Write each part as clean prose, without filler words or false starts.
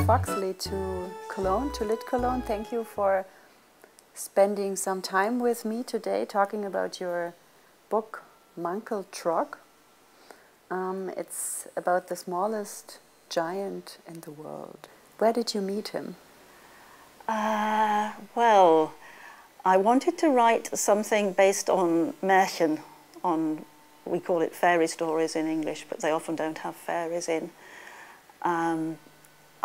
Foxley to Cologne, to Lit Cologne. Thank you for spending some time with me today talking about your book, Munkel Trog. It's about the smallest giant in the world. Where did you meet him? Well, I wanted to write something based on Märchen, we call it fairy stories in English, but they often don't have fairies in.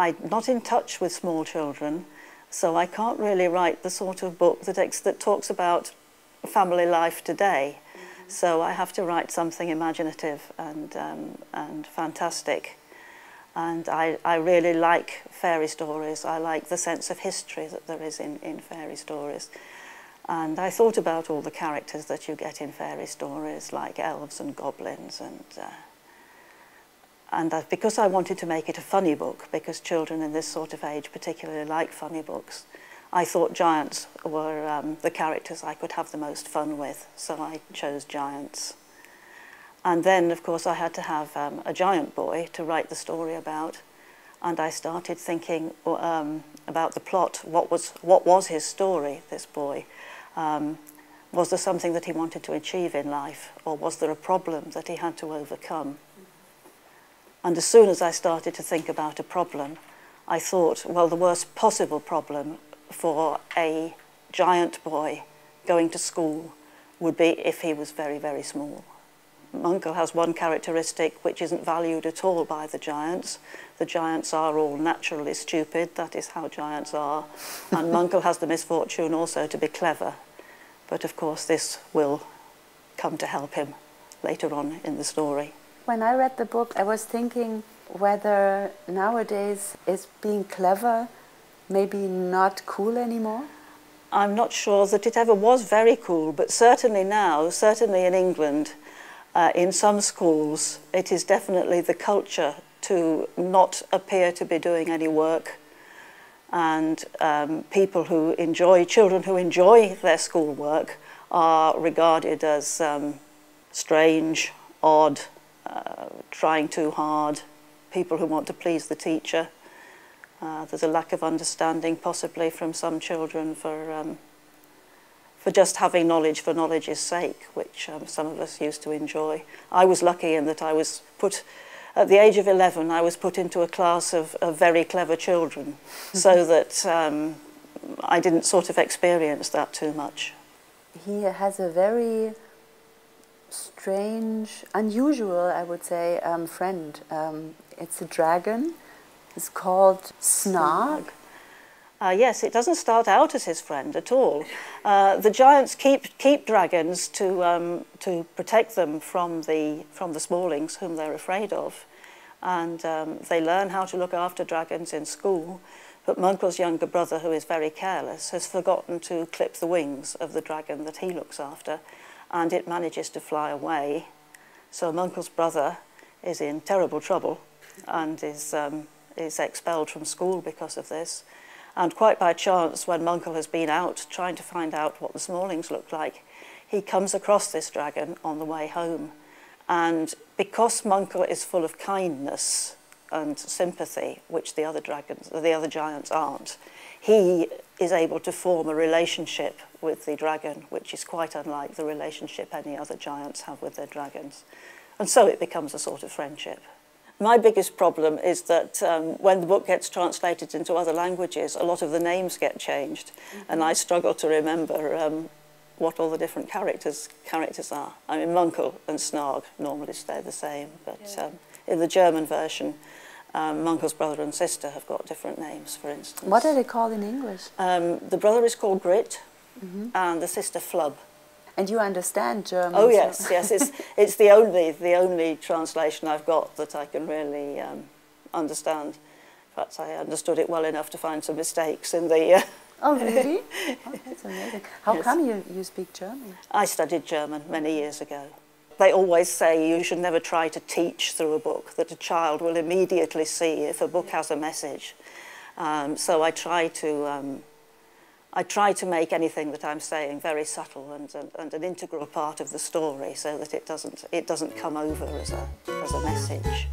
I'm not in touch with small children, so I can't really write the sort of book that talks about family life today. Mm-hmm. So I have to write something imaginative and fantastic. And I really like fairy stories. I like the sense of history that there is in fairy stories. And I thought about all the characters that you get in fairy stories, like elves and goblins, because I wanted to make it a funny book, because children in this sort of age particularly like funny books, I thought giants were the characters I could have the most fun with, so I chose giants. And then, of course, I had to have a giant boy to write the story about, and I started thinking about the plot. What was his story, this boy? Was there something that he wanted to achieve in life, or was there a problem that he had to overcome? And as soon as I started to think about a problem, I thought, well, the worst possible problem for a giant boy going to school would be if he was very, very small. Munkel has one characteristic which isn't valued at all by the giants. The giants are all naturally stupid, that is how giants are. And Munkel has the misfortune also to be clever. But of course this will come to help him later on in the story. When I read the book, I was thinking whether nowadays is being clever maybe not cool anymore? I'm not sure that it ever was very cool, but certainly now, certainly in England, in some schools, it is definitely the culture to not appear to be doing any work. And children who enjoy their schoolwork are regarded as strange, odd, trying too hard, people who want to please the teacher. There's a lack of understanding possibly from some children for just having knowledge for knowledge's sake, which some of us used to enjoy. I was lucky in that I was put, at the age of 11, I was put into a class of very clever children, so that I didn't sort of experience that too much. He has a very strange, unusual, I would say, friend. It's a dragon. It's called Snarg. Yes, it doesn't start out as his friend at all. The giants keep dragons to protect them from the smallings whom they're afraid of, and they learn how to look after dragons in school. But Munkel's younger brother, who is very careless, has forgotten to clip the wings of the dragon that he looks after, and it manages to fly away. So Munkel's brother is in terrible trouble and is expelled from school because of this. And quite by chance, when Munkel has been out trying to find out what the smallings look like, he comes across this dragon on the way home. And because Munkel is full of kindness and sympathy, which the other giants aren't, he is able to form a relationship with the dragon, which is quite unlike the relationship any other giants have with their dragons. And so it becomes a sort of friendship. My biggest problem is that when the book gets translated into other languages, a lot of the names get changed, and I struggle to remember what all the different characters are. I mean, Munkel and Snarg normally stay the same, but in the German version, Munkel's brother and sister have got different names, for instance. What are they called in English? The brother is called Grit, and the sister Flub. And you understand German? Oh yes, yes. It's the only translation I've got that I can really understand. In fact, I understood it well enough to find some mistakes in the. Oh really? Oh, that's amazing. How come you speak German? I studied German many years ago. They always say you should never try to teach through a book, that a child will immediately see if a book has a message. So I try to make anything that I'm saying very subtle and an integral part of the story, so that it doesn't come over as a message.